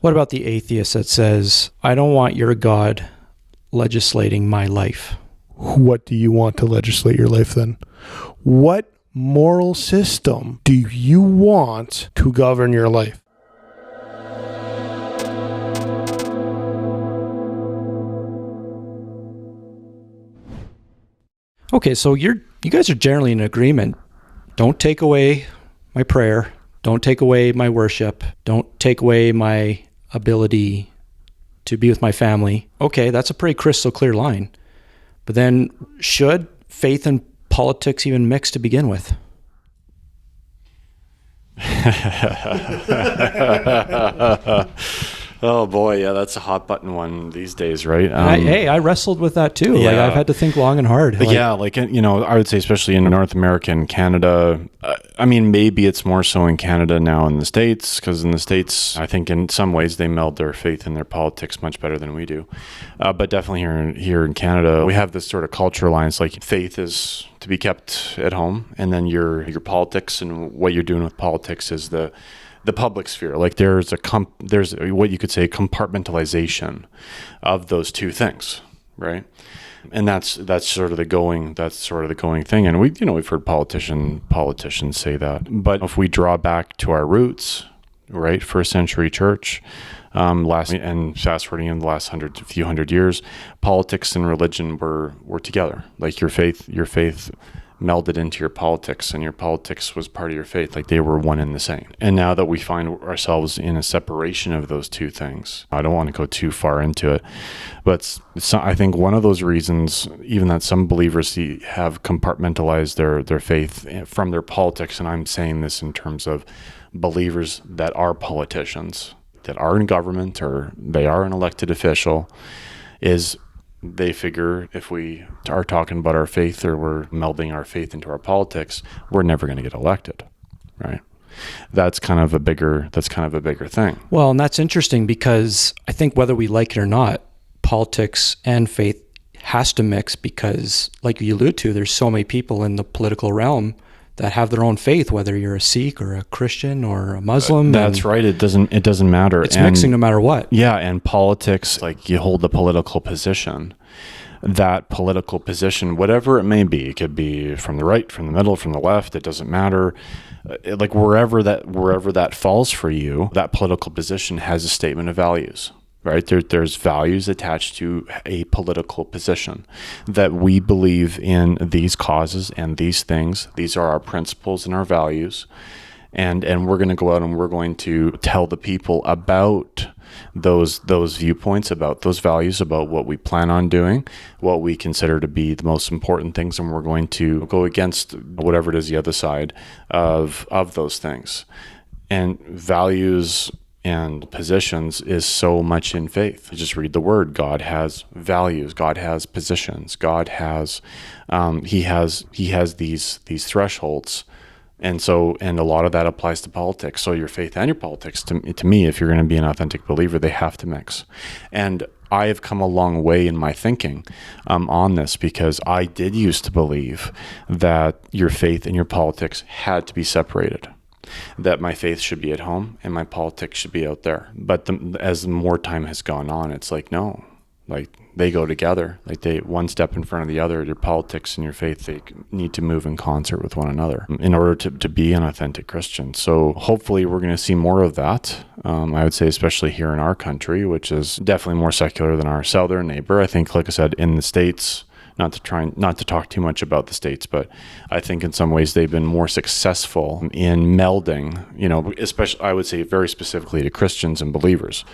What about the atheist that says, I don't want your God legislating my life? What do you want to legislate your life then? What moral system do you want to govern your life? Okay, so you guys are generally in agreement. Don't take away my prayer. Don't take away my worship. Don't take away my ability to be with my family. Okay, that's a pretty crystal clear line. But then should faith and politics even mix to begin with? Oh boy, yeah, that's a hot button one these days, right? I wrestled with that too. Yeah. Like I've had to think long and hard. I would say especially in North America and Canada. Maybe it's more so in Canada now in the States, because in the States, I think in some ways they meld their faith and their politics much better than we do. But definitely here in Canada, we have this sort of culture alliance, like faith is to be kept at home, and then your politics and what you're doing with politics is the public sphere. Like there's what you could say compartmentalization of those two things, right? And that's sort of the going thing. And we've heard politicians say that. But if we draw back to our roots, right, first century church, and fast forwarding in the last few hundred years, politics and religion were together. Like your faith melded into your politics, and your politics was part of your faith. Like they were one and the same. And now that we find ourselves in a separation of those two things, I don't want to go too far into it, but I think one of those reasons, even that some believers have compartmentalized their faith from their politics, and I'm saying this in terms of believers that are politicians, that are in government, or they are an elected official, is they figure if we are talking about our faith, or we're melding our faith into our politics, we're never going to get elected, right? That's kind of a bigger thing. Well, and that's interesting because I think whether we like it or not, politics and faith has to mix, because like you allude to, there's so many people in the political realm that have their own faith, whether you're a Sikh or a Christian or a Muslim. That's right. It doesn't matter. It's mixing no matter what. Yeah, and politics, like you hold the political position. That political position, whatever it may be, it could be from the right, from the middle, from the left, it doesn't matter. Like wherever that falls for you, that political position has a statement of values. Right? There's values attached to a political position, that we believe in these causes and these things. These are our principles and our values. And we're going to go out and we're going to tell the people about those viewpoints, about those values, about what we plan on doing, what we consider to be the most important things, and we're going to go against whatever it is the other side of those things. And values and positions is so much in faith. You just read the word. God has values. God has positions. God has, he has these thresholds. And a lot of that applies to politics. So your faith and your politics, to me, if you're going to be an authentic believer, they have to mix. And I have come a long way in my thinking on this, because I did used to believe that your faith and your politics had to be separated, that my faith should be at home and my politics should be out there. But as more time has gone on, it's like, no, like they go together. Like they one step in front of the other. Your politics and your faith, they need to move in concert with one another in order to be an authentic Christian. So hopefully we're going to see more of that. I would say especially here in our country, which is definitely more secular than our southern neighbor. I think, like I said, in the States, not to talk too much about the States, but I think in some ways they've been more successful in melding, especially I would say very specifically to Christians and believers.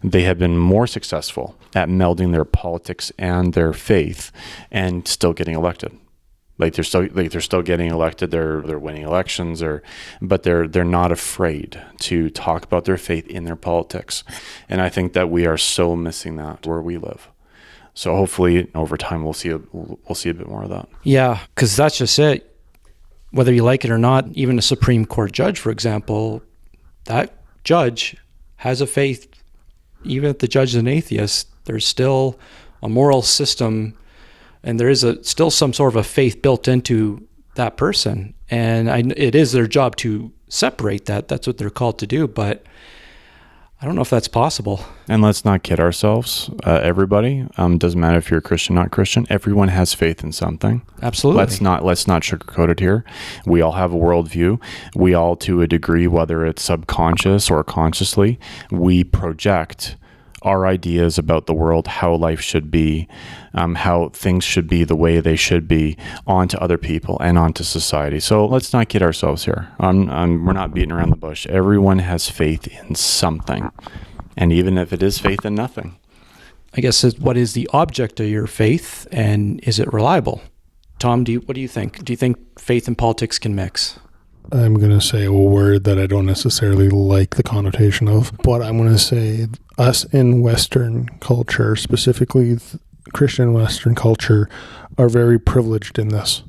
They have been more successful at melding their politics and their faith and still getting elected. They're still getting elected. They're winning elections, but they're not afraid to talk about their faith in their politics. And I think that we are so missing that where we live. So hopefully over time we'll see a bit more of that. Yeah, because that's just it. Whether you like it or not, even a Supreme Court judge, for example, that judge has a faith. Even if the judge is an atheist, there's still a moral system, and there is still some sort of a faith built into that person. And it is their job to separate that. That's what they're called to do. But I don't know if that's possible. And let's not kid ourselves. Everybody, doesn't matter if you're Christian, not Christian. Everyone has faith in something. Absolutely. Let's not sugarcoat it here. We all have a worldview. We all, to a degree, whether it's subconscious or consciously, we project our ideas about the world, how life should be, how things should be the way they should be, onto other people and onto society. So let's not kid ourselves here. We're not beating around the bush. Everyone has faith in something, and even if it is faith in nothing. I guess what is the object of your faith, and is it reliable? Tom, what do you think? Do you think faith and politics can mix? I'm going to say a word that I don't necessarily like the connotation of, but I'm going to say us in Western culture, specifically Christian Western culture, are very privileged in this.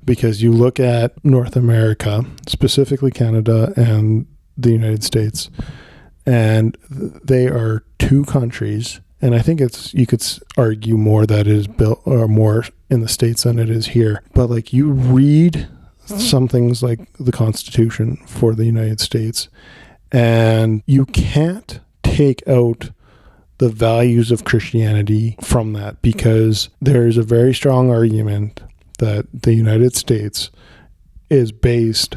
Because you look at North America, specifically Canada and the United States, and they are two countries, and I think you could argue more that it is built or more in the States than it is here. But like you read some things like the Constitution for the United States, and you can't take out the values of Christianity from that, because there is a very strong argument that the United States is based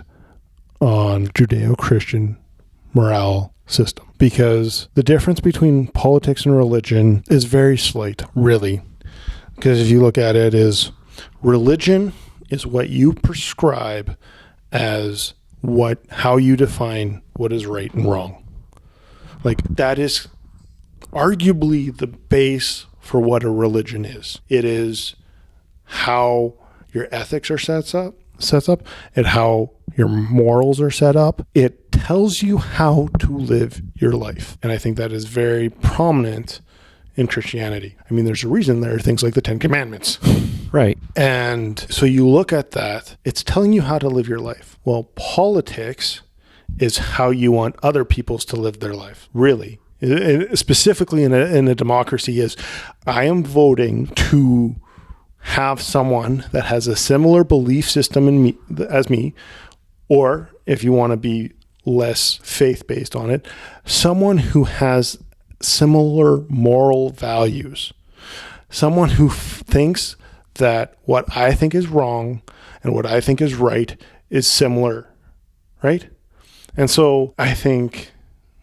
on Judeo-Christian morale system. Because the difference between politics and religion is very slight, really. Because if you look at it, is religion is what you prescribe as how you define what is right and wrong. Like that is arguably the base for what a religion is. It is how your ethics are sets up, and how your morals are set up. It tells you how to live your life. And I think that is very prominent in Christianity. I mean, there's a reason there are things like the Ten Commandments. Right. And so you look at that, it's telling you how to live your life. Well, politics is how you want other peoples to live their life, really. Specifically in a democracy is, I am voting to have someone that has a similar belief system as me, or if you want to be less faith-based on it, someone who has similar moral values, someone who thinks that what I think is wrong and what I think is right is similar, right? And so I think,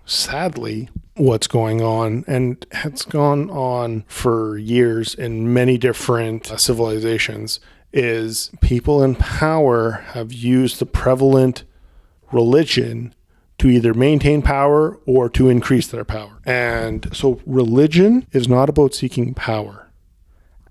sadly, what's going on, and it's gone on for years in many different civilizations, is people in power have used the prevalent religion to either maintain power or to increase their power. And so religion is not about seeking power,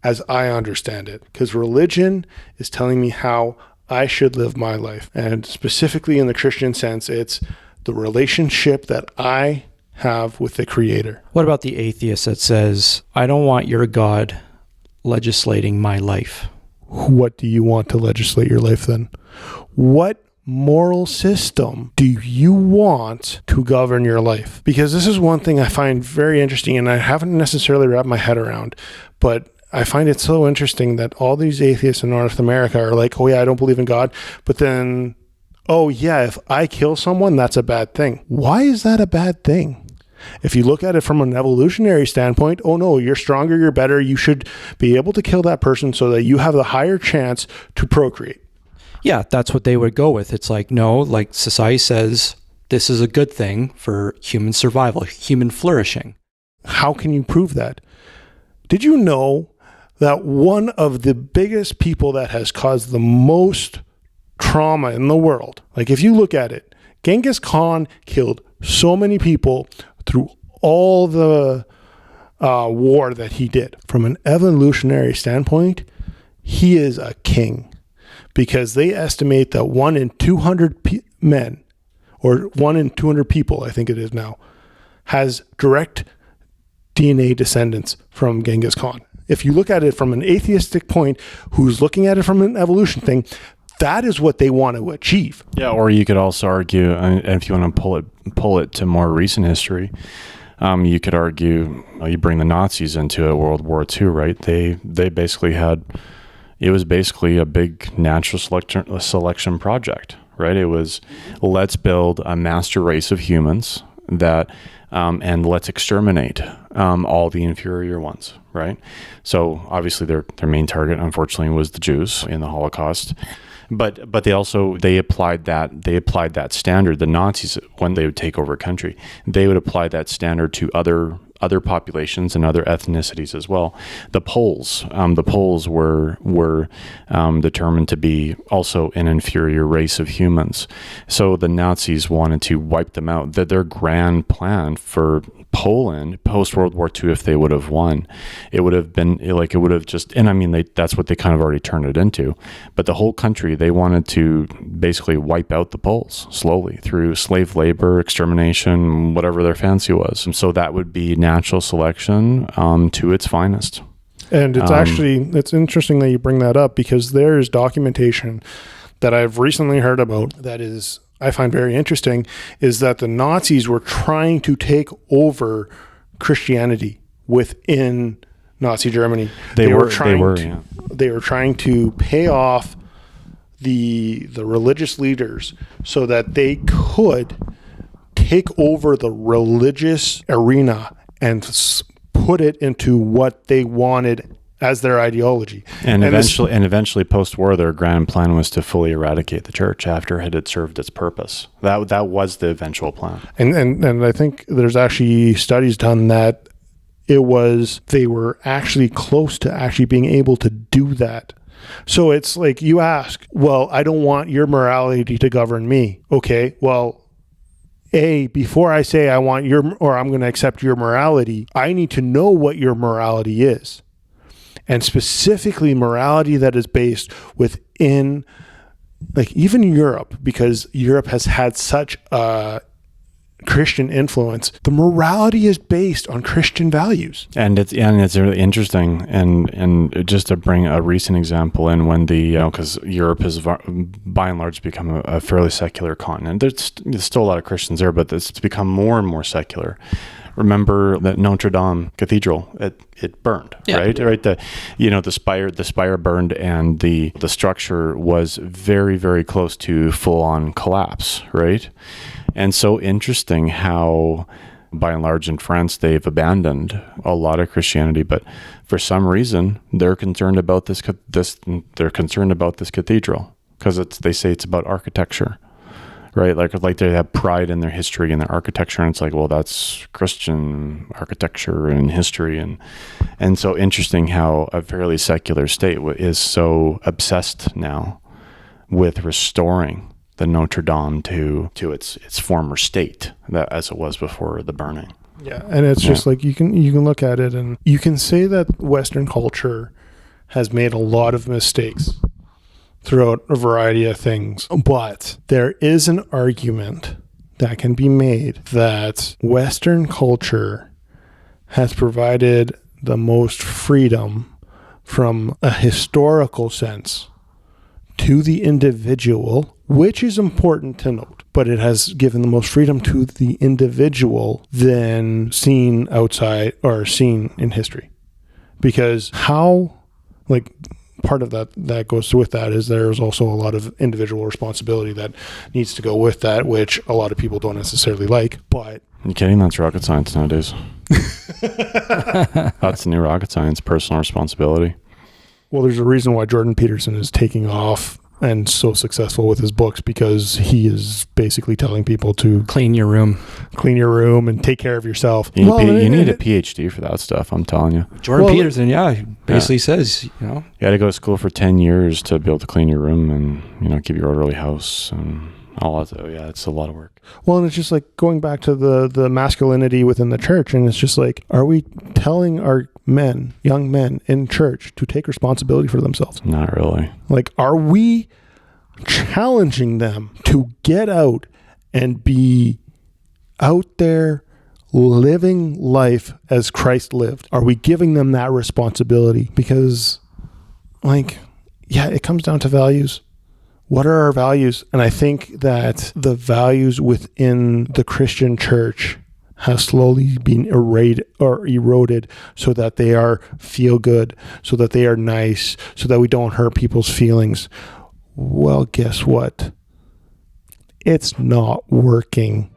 as I understand it, because religion is telling me how I should live my life. And specifically in the Christian sense, it's the relationship that I have with the Creator. What about the atheist that says, I don't want your God legislating my life? What do you want to legislate your life then? What moral system do you want to govern your life? Because this is one thing I find very interesting, and I haven't necessarily wrapped my head around, but I find it so interesting that all these atheists in North America are like, oh yeah, I don't believe in God, but then, oh yeah, if I kill someone, that's a bad thing. Why is that a bad thing? If you look at it from an evolutionary standpoint, oh no, you're stronger, you're better, you should be able to kill that person so that you have the higher chance to procreate. Yeah, that's what they would go with. It's like, no, like society says this is a good thing for human survival, human flourishing. How can you prove that? Did you know that one of the biggest people that has caused the most trauma in the world, like if you look at it, Genghis Khan killed so many people through all the war that he did. From an evolutionary standpoint, he is a king, because they estimate that 1 in 200 men, or 1 in 200 people, I think it is now, has direct DNA descendants from Genghis Khan. If you look at it from an atheistic point, who's looking at it from an evolution thing, that is what they want to achieve. Yeah, or you could also argue, and if you want to pull it to more recent history, you could argue, you bring the Nazis into it, World War II, right? They basically had, it was basically a big natural selection project, right? It was, let's build a master race of humans that, and let's exterminate all the inferior ones, right? So obviously their main target, unfortunately, was the Jews in the Holocaust. But they applied that standard. The Nazis, when they would take over a country, they would apply that standard to other populations and other ethnicities as well. The Poles were determined to be also an inferior race of humans. So the Nazis wanted to wipe them out. Their grand plan for Poland post World War II, if they would have won, it would have been like, it would have just, and I mean, that's what they kind of already turned it into. But the whole country, they wanted to basically wipe out the Poles slowly through slave labor, extermination, whatever their fancy was. And so that would be natural selection to its finest. And it's interesting that you bring that up, because there is documentation that I've recently heard about that is, I find very interesting, is that the Nazis were trying to take over Christianity within Nazi Germany. They were trying to pay off the religious leaders so that they could take over the religious arena and put it into what they wanted as their ideology. And eventually post-war, their grand plan was to fully eradicate the church after it had served its purpose. That was the eventual plan. And I think there's actually studies done that they were actually close to actually being able to do that. So it's like, you ask, well, I don't want your morality to govern me. Okay, well, before I say I want I'm going to accept your morality, I need to know what your morality is. And specifically morality that is based within, like, even Europe, because Europe has had such a Christian influence. The morality is based on Christian values. And it's really interesting. And just to bring a recent example in, when because Europe has by and large become a fairly secular continent. There's still a lot of Christians there, but it's become more and more secular. Remember that Notre Dame Cathedral, it burned, right? Right. The spire burned, and the structure was very, very close to full on collapse, right? And so interesting how, by and large in France, they've abandoned a lot of Christianity, but for some reason they're concerned about this. They're concerned about this cathedral because they say it's about architecture. Right, like they have pride in their history and their architecture, and it's like, well, that's Christian architecture and history, and so interesting how a fairly secular state is so obsessed now with restoring the Notre Dame to its former state, that as it was before the burning. Yeah, and it's just like you can look at it and you can say that Western culture has made a lot of mistakes throughout a variety of things. But there is an argument that can be made that Western culture has provided the most freedom from a historical sense to the individual, which is important to note, but it has given the most freedom to the individual than seen outside or seen in history. Because part of that goes with that is there's also a lot of individual responsibility that needs to go with that, which a lot of people don't necessarily like. But you kidding? That's rocket science nowadays. That's the new rocket science, personal responsibility. Well, there's a reason why Jordan Peterson is taking off and so successful with his books, because he is basically telling people to clean your room and take care of yourself. You need a PhD for that stuff, I'm telling you. Jordan Peterson, basically says, you had to go to school for 10 years to be able to clean your room and, keep your orderly house and all that. It's a lot of work. Well, and it's just like going back to the masculinity within the church, and it's just like, are we telling our young men in church to take responsibility for themselves? Not really. Like, are we challenging them to get out and be out there living life as Christ lived? Are we giving them that responsibility? Because, it comes down to values. What are our values? And I think that the values within the Christian church have slowly been eroded so that they are feel good, so that they are nice, so that we don't hurt people's feelings. Well, guess what? It's not working.